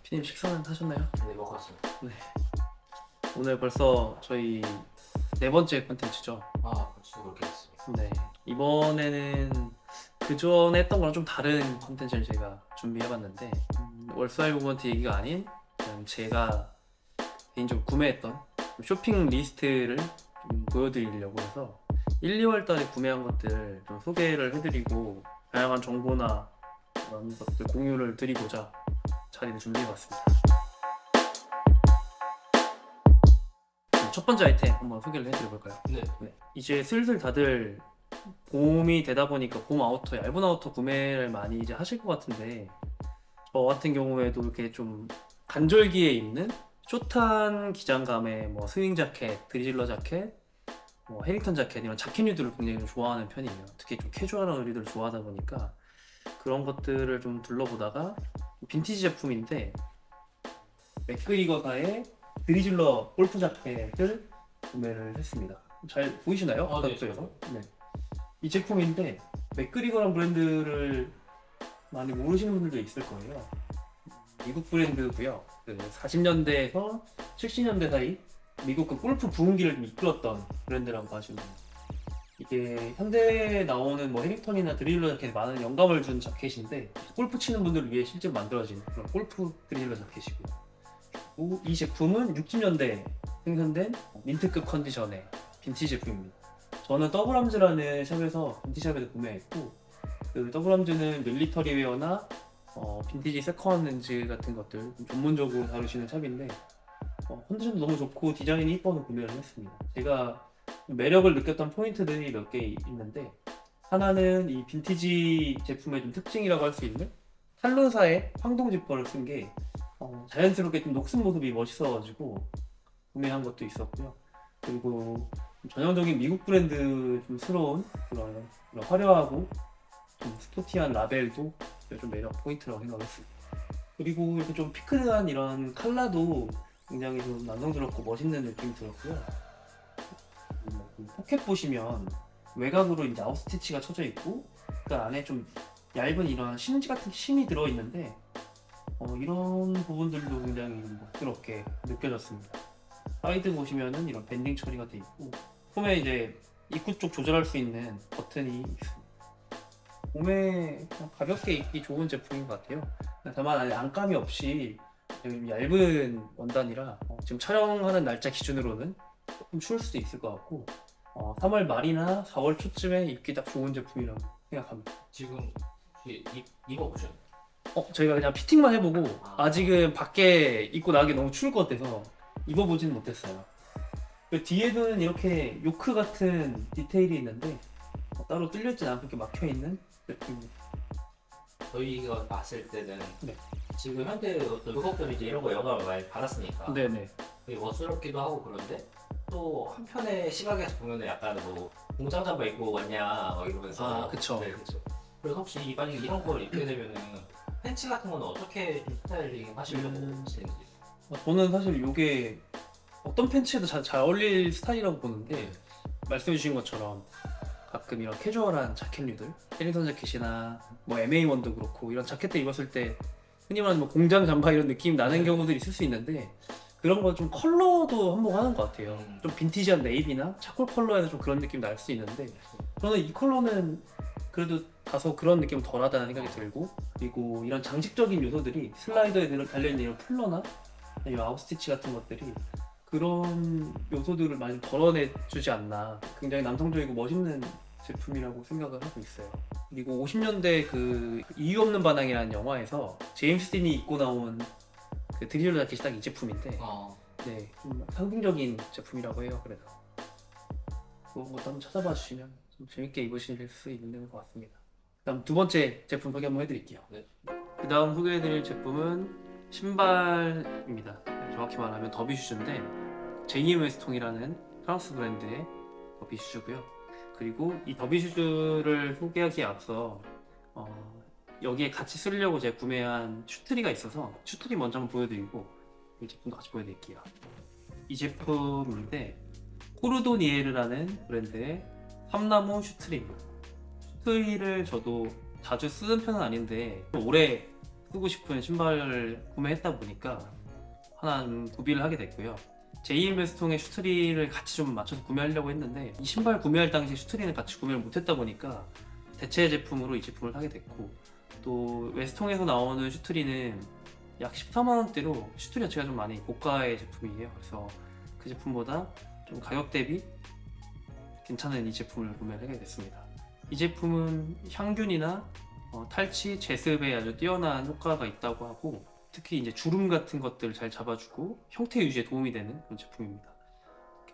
피님 식사는 하셨나요? 네, 먹었습니다. 네. 오늘 벌써 저희 네 번째 콘텐츠죠. 벌써 그렇게 됐습니다. 네. 이번에는 그전에 했던 거랑 좀 다른 콘텐츠를 제가 준비해봤는데 월스와이 무브먼트 얘기가 아닌 그냥 제가 개인적으로 구매했던 쇼핑 리스트를 좀 보여드리려고 해서 1, 2월 달에 구매한 것들을 좀 소개를 해드리고 다양한 정보나 그런 것들 공유를 드리고자 자리를 준비해봤습니다. 첫 번째 아이템 한번 소개를 해드려볼까요? 네. 이제 슬슬 다들 봄이 되다 보니까 봄 아우터, 얇은 아우터 구매를 많이 이제 하실 것 같은데 저 같은 경우에도 이렇게 좀 간절기에 입는 숏한 기장감의 뭐 스윙 자켓, 드리즐러 자켓, 뭐 해링턴 자켓 이런 자켓류들을 굉장히 좀 좋아하는 편이에요. 특히 좀 캐주얼한 의류들을 좋아하다 보니까 그런 것들을 좀 둘러보다가 빈티지 제품인데 맥그리거사의 드리즐러 골프 자켓을 구매를 했습니다. 잘 보이시나요? 네. 가격대에서? 네. 이 제품인데 맥그리거란 브랜드를 많이 모르시는 분들도 있을 거예요. 미국 브랜드고요. 그 40년대에서 70년대 사이 미국 그 골프 부흥기를 좀 이끌었던 브랜드라고 봐주면 돼요. 이게 현대에 나오는 뭐 해링턴이나 드릴러 자켓에 많은 영감을 준 자켓인데 골프 치는 분들을 위해 실제로 만들어진 그런 골프 드릴러 자켓이고요. 그리고 이 제품은 60년대에 생산된 민트급 컨디션의 빈티지 제품입니다. 저는 더블암즈라는 샵에서 빈티지샵에서 구매했고 그 더블암즈는 밀리터리 웨어나 빈티지 세컨핸즈 같은 것들 좀 전문적으로 다루시는 샵인데 컨디션도 너무 좋고 디자인이 이뻐서 구매를 했습니다. 제가 매력을 느꼈던 포인트들이 몇 개 있는데 하나는 이 빈티지 제품의 좀 특징이라고 할 수 있는 탈론사의 황동 지퍼를 쓴 게 자연스럽게 좀 녹슨 모습이 멋있어가지고 구매한 것도 있었고요. 그리고 전형적인 미국 브랜드 좀 스러운 그런 화려하고 좀 스포티한 라벨도 좀 매력 포인트라고 생각했습니다. 그리고 이렇게 좀 피크한 이런 컬러도 굉장히 좀 남성스럽고 멋있는 느낌이 들었고요. 포켓 보시면 외곽으로 이제 아웃스티치가 쳐져 있고 그 안에 좀 얇은 이런 심지 같은 심이 들어 있는데 이런 부분들도 굉장히 멋스럽게 느껴졌습니다. 사이드 보시면은 이런 밴딩 처리가 돼 있고 홈에 이제 입구 쪽 조절할 수 있는 버튼이 있습니다. 봄에 가볍게 입기 좋은 제품인 것 같아요. 다만 안감이 없이 얇은 원단이라 지금 촬영하는 날짜 기준으로는 조금 추울 수도 있을 것 같고 3월 말이나 4월 초쯤에 입기 딱 좋은 제품이라고 생각합니다. 지금 혹시 입어보셨나요? 저희가 그냥 피팅만 해보고 아직은 밖에 입고 나가기 너무 추울 것 같아서 입어보지는 못했어요. 그 뒤에는 이렇게 요크 같은 디테일이 있는데 따로 뚫려있진 않고 이렇게 막혀있는 제품입니다. 저희가 봤을 때는 네. 지금 현대 어떤 의복들이 이제 이런 거 영감을 많이 받았으니까 네네. 되게 멋스럽기도 하고 그런데 또 한편의 시각에서 보면 약간 뭐 공장 잠바 입고 왔냐 막 이러면서 그쵸. 네, 그쵸. 그래서 혹시 만약에 이런 걸 입게 되면은 팬츠 같은 건 어떻게 좀 스타일링 하시려고 하시는지? 저는 사실 이게 어떤 팬츠에도 잘 어울릴 스타일이라고 보는데 말씀해 주신 것처럼 가끔 이런 캐주얼한 자켓류들 해링턴 자켓이나 뭐 MA1도 그렇고 이런 자켓들 입었을 때 흔히 말하는 뭐 공장 잠바 이런 느낌 나는 경우들이 있을 수 있는데 그런 거 좀 컬러도 한몫하는 것 같아요. 좀 빈티지한 네이비나 차콜 컬러에서 좀 그런 느낌 날 수 있는데 저는 이 컬러는 그래도 다소 그런 느낌은 덜하다는 생각이 들고 그리고 이런 장식적인 요소들이 슬라이더에 달려있는 이런 풀러나 이 아웃스티치 같은 것들이 그런 요소들을 많이 덜어내주지 않나. 굉장히 남성적이고 멋있는 제품이라고 생각을 하고 있어요. 그리고 50년대 그 이유 없는 반항이라는 영화에서 제임스 딘이 입고 나온 그 드리즐러 자켓이 딱 이 제품인데 네, 좀 상징적인 제품이라고 해요. 그래서 그런 것도 한번 찾아봐 주시면 좀 재밌게 입으실 수 있는 것 같습니다. 그다음 두 번째 제품 소개 한번 해드릴게요. 네. 그 다음 소개해드릴 제품은 신발입니다. 정확히 말하면 더비 슈즈인데 제이엠 웨스통이라는 프랑스 브랜드의 더비 슈즈고요. 그리고 이 더비 슈즈를 소개하기에 앞서 여기에 같이 쓰려고 제가 구매한 슈트리가 있어서 슈트리 먼저 한번 보여드리고 이 제품도 같이 보여드릴게요. 이 제품인데 코르도니에르라는 브랜드의 삼나무 슈트리입니다. 슈트리를 저도 자주 쓰는 편은 아닌데 오래 쓰고 싶은 신발을 구매했다 보니까 하나 구비를 하게 됐고요. 제이일메스통의 슈트리를 같이 좀 맞춰서 구매하려고 했는데 이 신발 구매할 당시 슈트리는 같이 구매를 못했다 보니까 대체 제품으로 이 제품을 사게 됐고, 또 웨스통에서 나오는 슈트리는 약 14만원대로 슈트리 자체가 좀 많이 고가의 제품이에요. 그래서 그 제품보다 좀 가격 대비 괜찮은 이 제품을 구매를 하게 됐습니다. 이 제품은 향균이나 탈취, 제습에 아주 뛰어난 효과가 있다고 하고, 특히 이제 주름 같은 것들을 잘 잡아주고 형태 유지에 도움이 되는 그런 제품입니다.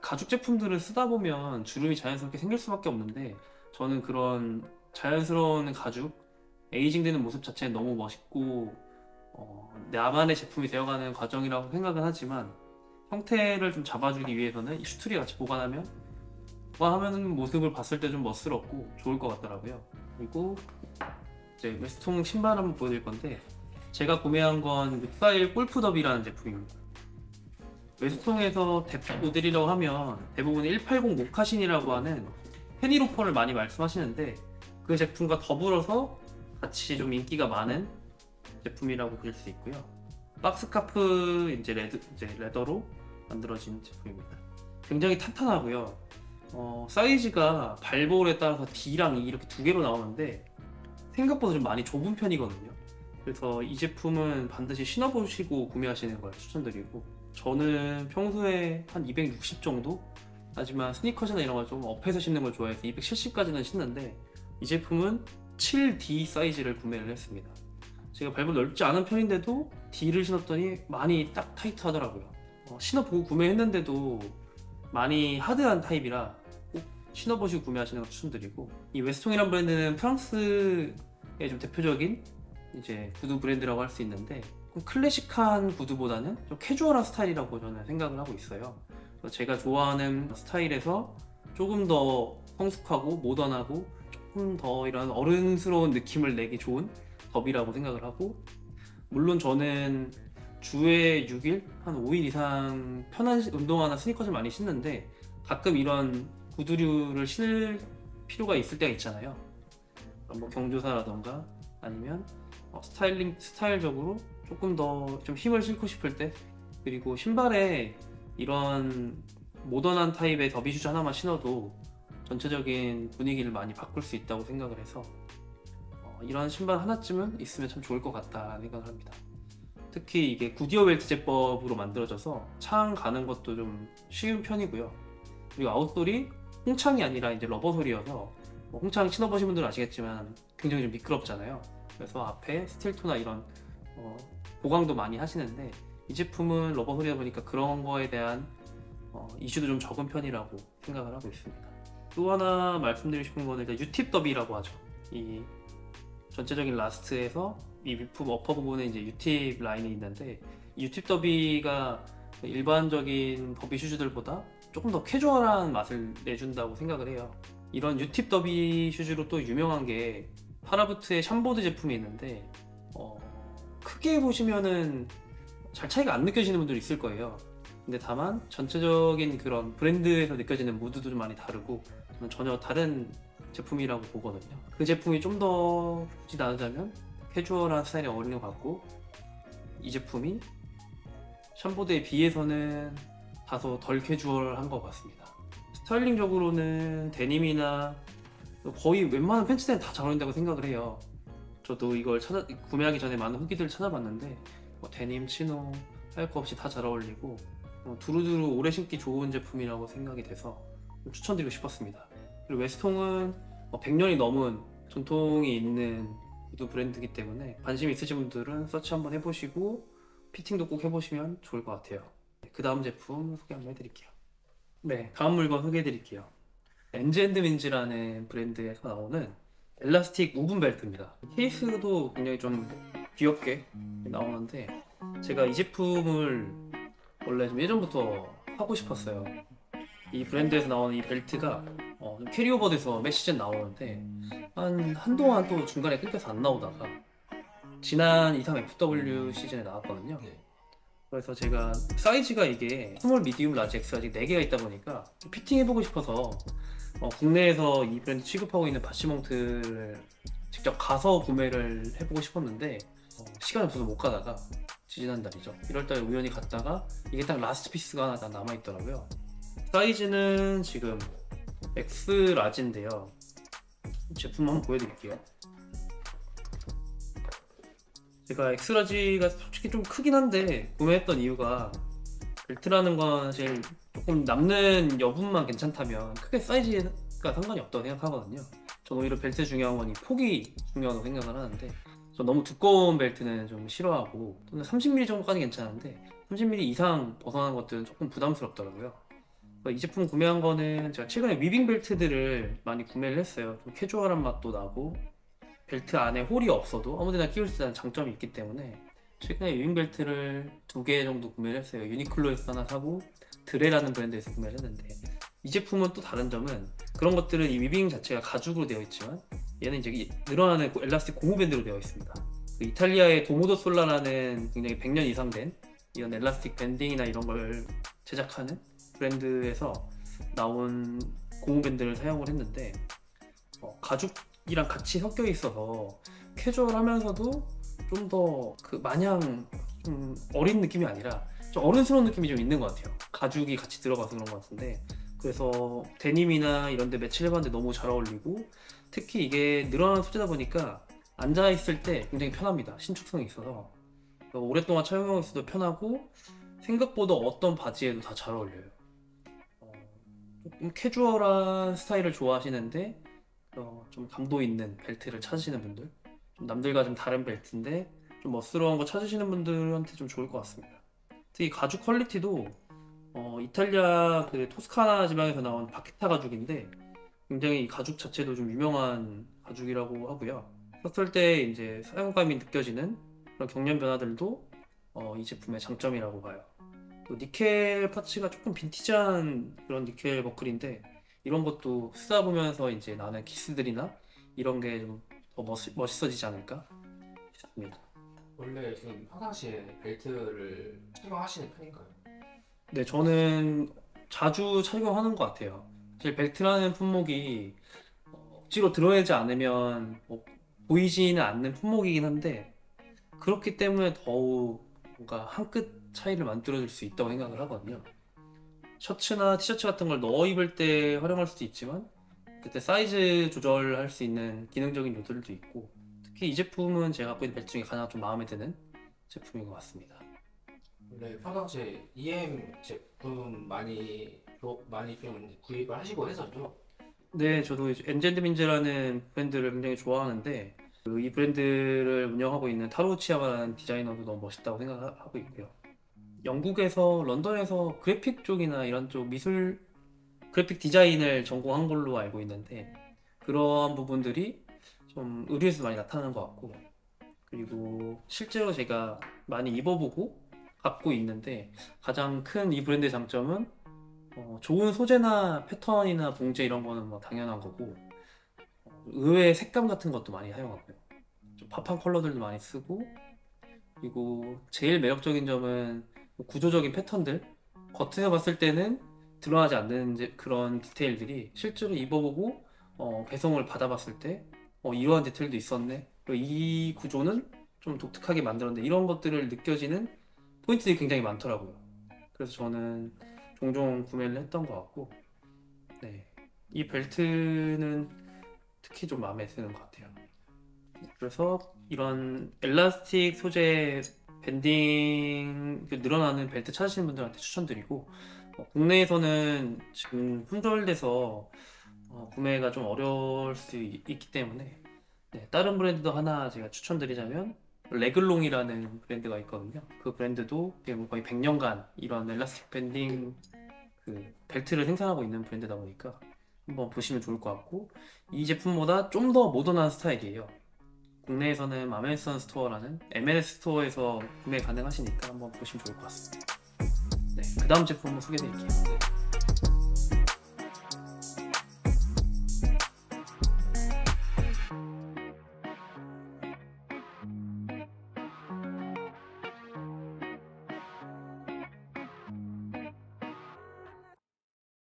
가죽 제품들을 쓰다 보면 주름이 자연스럽게 생길 수밖에 없는데, 저는 그런 자연스러운 가죽, 에이징 되는 모습 자체는 너무 멋있고 나만의 제품이 되어가는 과정이라고 생각은 하지만, 형태를 좀 잡아주기 위해서는 이 슈트리 같이 보관하면 모습을 봤을 때 좀 멋스럽고 좋을 것 같더라고요. 그리고 이제 웨스통 신발 한번 보여드릴 건데, 제가 구매한 건 641 골프더비라는 제품입니다. 웨스통에서 대표 모델이라고 하면 대부분 180 모카신이라고 하는 페니로퍼를 많이 말씀하시는데, 그 제품과 더불어서 같이 좀 인기가 많은 제품이라고 보실 수 있고요. 박스카프 이제 레더로 만들어진 제품입니다. 굉장히 탄탄하고요. 사이즈가 발볼에 따라서 D랑 E 이렇게 두 개로 나오는데 생각보다 좀 많이 좁은 편이거든요. 그래서 이 제품은 반드시 신어보시고 구매하시는 걸 추천드리고, 저는 평소에 한 260 정도? 하지만 스니커즈나 이런 걸 좀 업해서 신는 걸 좋아해서 270까지는 신는데, 이 제품은 7D 사이즈를 구매를 했습니다. 제가 발볼 넓지 않은 편인데도 D를 신었더니 많이 딱 타이트하더라고요. 신어보고 구매했는데도 많이 하드한 타입이라 꼭 신어보시고 구매하시는 걸 추천드리고, 이 웨스통이라는 브랜드는 프랑스의 좀 대표적인 이제 구두 브랜드라고 할 수 있는데, 클래식한 구두보다는 좀 캐주얼한 스타일이라고 저는 생각을 하고 있어요. 그래서 제가 좋아하는 스타일에서 조금 더 성숙하고 모던하고 조금 더 이런 어른스러운 느낌을 내기 좋은 더비라고 생각을 하고, 물론 저는 주에 6일, 한 5일 이상 편한 운동화나 스니커즈를 많이 신는데, 가끔 이런 구두류를 신을 필요가 있을 때가 있잖아요. 뭐 경조사라던가 아니면 스타일적으로 조금 더 좀 힘을 싣고 싶을 때, 그리고 신발에 이런 모던한 타입의 더비 슈즈 하나만 신어도 전체적인 분위기를 많이 바꿀 수 있다고 생각을 해서 이런 신발 하나쯤은 있으면 참 좋을 것 같다는 생각을 합니다. 특히 이게 구디어 벨트 제법으로 만들어져서 창 가는 것도 좀 쉬운 편이고요. 그리고 아웃솔이 홍창이 아니라 이제 러버솔이어서, 홍창 신어보신 분들은 아시겠지만 굉장히 좀 미끄럽잖아요. 그래서 앞에 스틸토나 이런 보강도 많이 하시는데, 이 제품은 러버솔이다 보니까 그런 거에 대한 이슈도 좀 적은 편이라고 생각을 하고 있습니다. 또 하나 말씀드리고 싶은 거는 U팁 더비라고 하죠. 이 전체적인 라스트에서 이 밑품 어퍼 부분에 이제 U팁 라인이 있는데, 이 U팁 더비가 일반적인 더비 슈즈들보다 조금 더 캐주얼한 맛을 내준다고 생각을 해요. 이런 U팁 더비 슈즈로 또 유명한 게 파라부트의 샴보드 제품이 있는데, 크게 보시면은 잘 차이가 안 느껴지는 분들이 있을 거예요. 근데 다만 전체적인 그런 브랜드에서 느껴지는 무드도 좀 많이 다르고, 저는 전혀 다른 제품이라고 보거든요. 그 제품이 좀 더 굳이 나누자면 캐주얼한 스타일에 어울리는 것 같고, 이 제품이 샴보드에 비해서는 다소 덜 캐주얼한 것 같습니다. 스타일링적으로는 데님이나 거의 웬만한 팬츠들은 다 잘 어울린다고 생각을 해요. 저도 이걸 구매하기 전에 많은 후기들을 찾아봤는데, 데님, 치노 할 거 없이 다 잘 어울리고 두루두루 오래 신기 좋은 제품이라고 생각이 돼서 추천드리고 싶었습니다. 그리고 웨스통은 100년이 넘은 전통이 있는 구두 브랜드이기 때문에 관심 있으신 분들은 서치 한번 해보시고 피팅도 꼭 해보시면 좋을 것 같아요. 그 다음 제품 소개 한번 해드릴게요. 네, 다음 물건 소개해드릴게요. 엔즈앤드민즈라는 브랜드에서 나오는 엘라스틱 우븐 벨트입니다. 케이스도 굉장히 좀 귀엽게 나오는데, 제가 이 제품을 원래 좀 예전부터 하고 싶었어요. 이 브랜드에서 나오는 이 벨트가 좀 캐리오버드에서 매 시즌 나오는데, 한동안 또 중간에 끊겨서 안 나오다가 지난 23 FW 시즌에 나왔거든요. 그래서 제가 사이즈가 이게 스몰, 미디움, 라지, X 아직 4개가 있다 보니까 피팅 해보고 싶어서 국내에서 이 브랜드 취급하고 있는 바시몽트를 직접 가서 구매를 해보고 싶었는데, 시간이 없어서 못 가다가 지지난달이죠. 1월달에 우연히 갔다가 이게 딱 라스트 피스가 하나 남아있더라고요. 사이즈는 지금 X 라지인데요. 제품 한번 보여드릴게요. 제가 X 라지가 솔직히 좀 크긴 한데 구매했던 이유가 벨트라는 건 사실 조금 남는 여분만 괜찮다면 크게 사이즈가 상관이 없다고 생각하거든요. 저는 오히려 벨트 중요한 건 이 폭이 중요하다고 생각을 하는데, 저 너무 두꺼운 벨트는 좀 싫어하고, 또는 30mm 정도까지 괜찮은데 30mm 이상 벗어나는 것들은 조금 부담스럽더라고요. 이 제품 구매한 거는 제가 최근에 위빙 벨트들을 많이 구매를 했어요. 좀 캐주얼한 맛도 나고 벨트 안에 홀이 없어도 아무데나 끼울 수 있다는 장점이 있기 때문에 최근에 위빙 벨트를 2개 정도 구매를 했어요. 유니클로에서 하나 사고 드레라는 브랜드에서 구매를 했는데, 이 제품은 또 다른 점은 그런 것들은 이 위빙 자체가 가죽으로 되어 있지만 얘는 이제 늘어나는 엘라스틱 고무밴드로 되어 있습니다. 그 이탈리아의 도모도 솔라라는 굉장히 100년 이상 된 이런 엘라스틱 밴딩이나 이런 걸 제작하는 브랜드에서 나온 고무밴드를 사용을 했는데, 가죽이랑 같이 섞여 있어서 캐주얼하면서도 좀 더 그 마냥 좀 어린 느낌이 아니라 좀 어른스러운 느낌이 좀 있는 것 같아요. 가죽이 같이 들어가서 그런 것 같은데, 그래서 데님이나 이런 데 매치를 해봤는데 너무 잘 어울리고, 특히 이게 늘어나는 소재다 보니까 앉아있을 때 굉장히 편합니다. 신축성이 있어서 오랫동안 착용하고 있어도 편하고, 생각보다 어떤 바지에도 다 잘 어울려요. 조금 캐주얼한 스타일을 좋아하시는데 좀 감도 있는 벨트를 찾으시는 분들, 좀 남들과 좀 다른 벨트인데 좀 멋스러운 거 찾으시는 분들한테 좀 좋을 것 같습니다. 특히 가죽 퀄리티도 이탈리아 그 토스카나 지방에서 나온 바케타 가죽인데, 굉장히 이 가죽 자체도 좀 유명한 가죽이라고 하고요. 썼을 때 이제 사용감이 느껴지는 그런 경련 변화들도 이 제품의 장점이라고 봐요. 또 니켈 파츠가 조금 빈티지한 그런 니켈 버클인데, 이런 것도 쓰다 보면서 이제 나는 기스들이나 이런 게 좀 더 멋있어지지 않을까 싶습니다. 원래 지금 평상시에 벨트를 착용하시는 편인가요? 네, 저는 자주 착용하는 것 같아요. 사실 벨트라는 품목이 억지로 드러내지 않으면 보이지는 않는 품목이긴 한데, 그렇기 때문에 더욱 뭔가 한 끗 차이를 만들어줄 수 있다고 생각을 하거든요. 셔츠나 티셔츠 같은 걸 넣어 입을 때 활용할 수도 있지만, 그때 사이즈 조절할 수 있는 기능적인 요소들도 있고, 특히 이 제품은 제가 갖고 있는 벨트 중에 가장 좀 마음에 드는 제품인 것 같습니다. 원래 평상시에 EM 제품 많이 좀 구입을 하시고 해서죠. 네, 저도 이제 엔젤드민즈라는 브랜드를 굉장히 좋아하는데, 이 브랜드를 운영하고 있는 타로 치아바라는 디자이너도 너무 멋있다고 생각하고 있고요. 영국에서 런던에서 그래픽 쪽이나 이런 쪽 미술 그래픽 디자인을 전공한 걸로 알고 있는데, 그러한 부분들이 좀 의류에서 많이 나타나는 것 같고, 그리고 실제로 제가 많이 입어보고 갖고 있는데, 가장 큰 이 브랜드의 장점은 좋은 소재나 패턴이나 봉제 이런 거는 뭐 당연한 거고, 의외의 색감 같은 것도 많이 사용하고요. 좀 팝한 컬러들도 많이 쓰고, 그리고 제일 매력적인 점은 구조적인 패턴들, 겉에서 봤을 때는 드러나지 않는 그런 디테일들이 실제로 입어보고 배송을 받아봤을 때 이러한 디테일도 있었네, 그리고 이 구조는 좀 독특하게 만들었는데, 이런 것들을 느껴지는 포인트들이 굉장히 많더라고요. 그래서 저는 종종 구매를 했던 것 같고, 네, 이 벨트는 특히 좀 마음에 드는 것 같아요. 그래서 이런 엘라스틱 소재 밴딩 늘어나는 벨트 찾으시는 분들한테 추천드리고, 국내에서는 지금 품절돼서 구매가 좀 어려울 수 있기 때문에, 네, 다른 브랜드도 하나 제가 추천드리자면 레글롱이라는 브랜드가 있거든요. 그 브랜드도 거의 100년간 이런 엘라스틱 밴딩 그 벨트를 생산하고 있는 브랜드다 보니까 한번 보시면 좋을 것 같고, 이 제품보다 좀 더 모던한 스타일이에요. 국내에서는 아메리칸 스토어라는 MLS 스토어에서 구매 가능하시니까 한번 보시면 좋을 것 같습니다. 네, 그 다음 제품 한번 소개해 드릴게요.